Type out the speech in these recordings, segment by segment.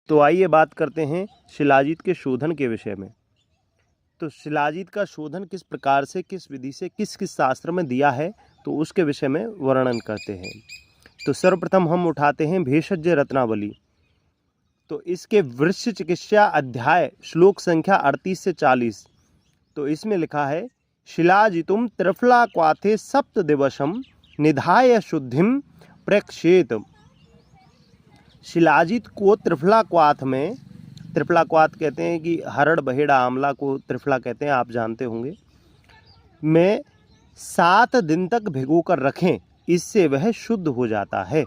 तो आइए बात करते हैं शिलाजीत के शोधन के विषय में। तो शिलाजीत का शोधन किस प्रकार से, किस विधि से, किस किस शास्त्र में दिया है, तो उसके विषय में वर्णन करते हैं। तो सर्वप्रथम हम उठाते हैं भेषज रत्नावली। तो इसके वृक्ष चिकित्सा अध्याय श्लोक संख्या 38 से 40। तो इसमें लिखा है, शिलाजितुम त्रिफला क्वाथे सप्त दिवसम निधाय शुद्धिम प्रेक्षेत। शिलाजीत को त्रिफला क्वाथ में, त्रिफला क्वाथ कहते हैं कि हरड़ बहेड़ा आंवला को त्रिफला कहते हैं, आप जानते होंगे, में 7 दिन तक भिगोकर रखें, इससे वह शुद्ध हो जाता है।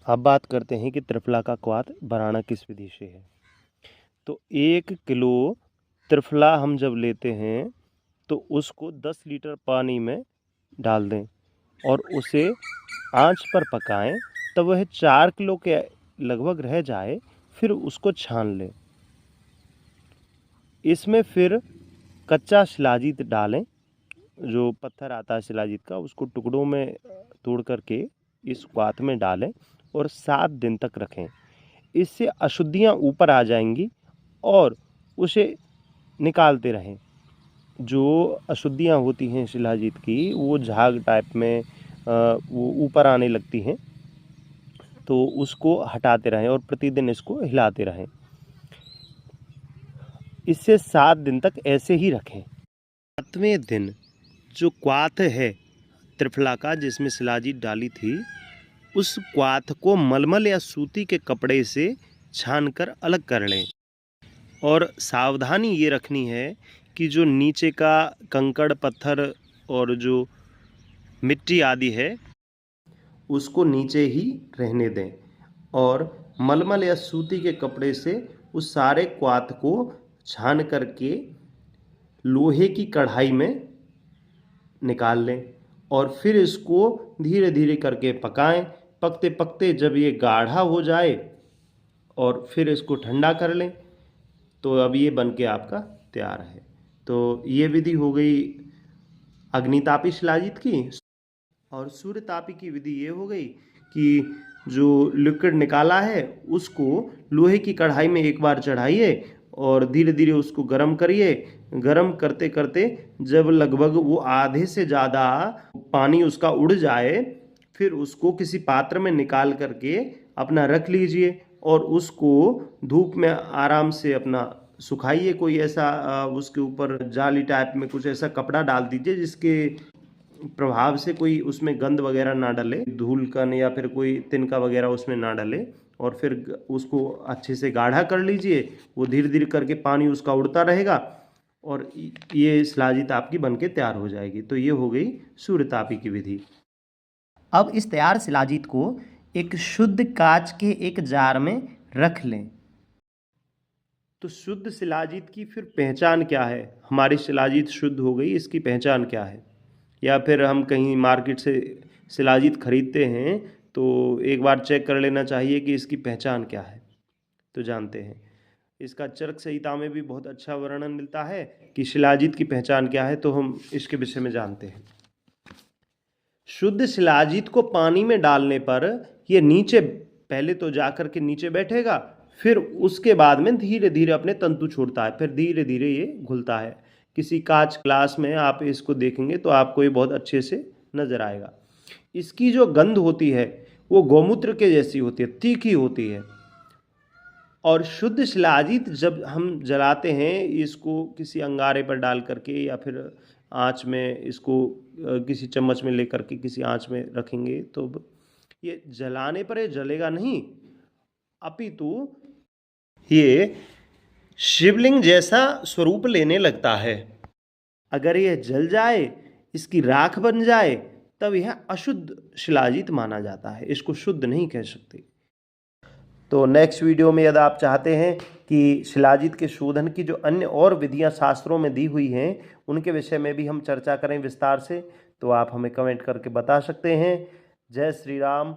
अब बात करते हैं कि त्रिफला का क्वाथ बनाना किस विधि से है। तो 1 किलो त्रिफला हम जब लेते हैं तो उसको 10 लीटर पानी में डाल दें और उसे आंच पर पकाएं, तब वह 4 किलो के लगभग रह जाए, फिर उसको छान लें। इसमें फिर कच्चा शिलाजीत डालें, जो पत्थर आता है शिलाजीत का, उसको टुकड़ों में तोड़ करके इस क्वाथ में डालें और 7 दिन तक रखें। इससे अशुद्धियां ऊपर आ जाएंगी और उसे निकालते रहें। जो अशुद्धियां होती हैं शिलाजीत की, वो झाग टाइप में वो ऊपर आने लगती हैं, तो उसको हटाते रहें और प्रतिदिन इसको हिलाते रहें। इससे 7 दिन तक ऐसे ही रखें। 7वें दिन जो क्वाथ है त्रिफला का, जिसमें शिलाजीत डाली थी, उस क्वाथ को मलमल या सूती के कपड़े से छानकर अलग कर लें। और सावधानी ये रखनी है कि जो नीचे का कंकड़ पत्थर और जो मिट्टी आदि है उसको नीचे ही रहने दें और मलमल या सूती के कपड़े से उस सारे क्वाथ को छान करके लोहे की कढ़ाई में निकाल लें और फिर इसको धीरे धीरे करके पकाएं। पकते पकते जब ये गाढ़ा हो जाए और फिर इसको ठंडा कर लें, तो अब ये बन के आपका तैयार है। तो ये विधि हो गई अग्नितापी शिलाजीत की। और सूर्यतापी की विधि ये हो गई कि जो लिक्विड निकाला है उसको लोहे की कढ़ाई में एक बार चढ़ाइए और धीरे धीरे उसको गर्म करिए। गर्म करते करते जब लगभग वो आधे से ज़्यादा पानी उसका उड़ जाए, फिर उसको किसी पात्र में निकाल करके अपना रख लीजिए और उसको धूप में आराम से अपना सुखाइए। कोई ऐसा उसके ऊपर जाली टाइप में कुछ ऐसा कपड़ा डाल दीजिए जिसके प्रभाव से कोई उसमें गंध वगैरह ना डले, धूल कण या फिर कोई तिनका वगैरह उसमें ना डले। और फिर उसको अच्छे से गाढ़ा कर लीजिए। वो धीरे धीरे करके पानी उसका उड़ता रहेगा और ये शिलाजीत आपकी बनके तैयार हो जाएगी। तो ये हो गई सूर्यतापी की विधि। अब इस तैयार शिलाजीत को एक शुद्ध कांच के एक जार में रख लें। तो शुद्ध शिलाजीत की फिर पहचान क्या है? हमारी शिलाजीत शुद्ध हो गई, इसकी पहचान क्या है? या फिर हम कहीं मार्केट से शिलाजीत खरीदते हैं तो एक बार चेक कर लेना चाहिए कि इसकी पहचान क्या है। तो जानते हैं, इसका चरक संहिता में भी बहुत अच्छा वर्णन मिलता है कि शिलाजीत की पहचान क्या है। तो हम इसके विषय में जानते हैं। शुद्ध शिलाजीत को पानी में डालने पर ये नीचे, पहले तो जाकर के नीचे बैठेगा, फिर उसके बाद में धीरे धीरे अपने तंतु छोड़ता है, फिर धीरे धीरे ये घुलता है। किसी कांच ग्लास में आप इसको देखेंगे तो आपको ये बहुत अच्छे से नजर आएगा। इसकी जो गंध होती है वो गौमूत्र के जैसी होती है, तीखी होती है। और शुद्ध शिलाजीत जब हम जलाते हैं, इसको किसी अंगारे पर डाल करके या फिर आँच में इसको किसी चम्मच में लेकर के किसी आँच में रखेंगे, तो ये जलाने पर ये जलेगा नहीं, अपितु ये शिवलिंग जैसा स्वरूप लेने लगता है। अगर यह जल जाए, इसकी राख बन जाए, तब यह अशुद्ध शिलाजीत माना जाता है, इसको शुद्ध नहीं कह सकते। तो नेक्स्ट वीडियो में यदि आप चाहते हैं कि शिलाजीत के शोधन की जो अन्य और विधियां शास्त्रों में दी हुई हैं उनके विषय में भी हम चर्चा करें विस्तार से, तो आप हमें कमेंट करके बता सकते हैं। जय श्री राम।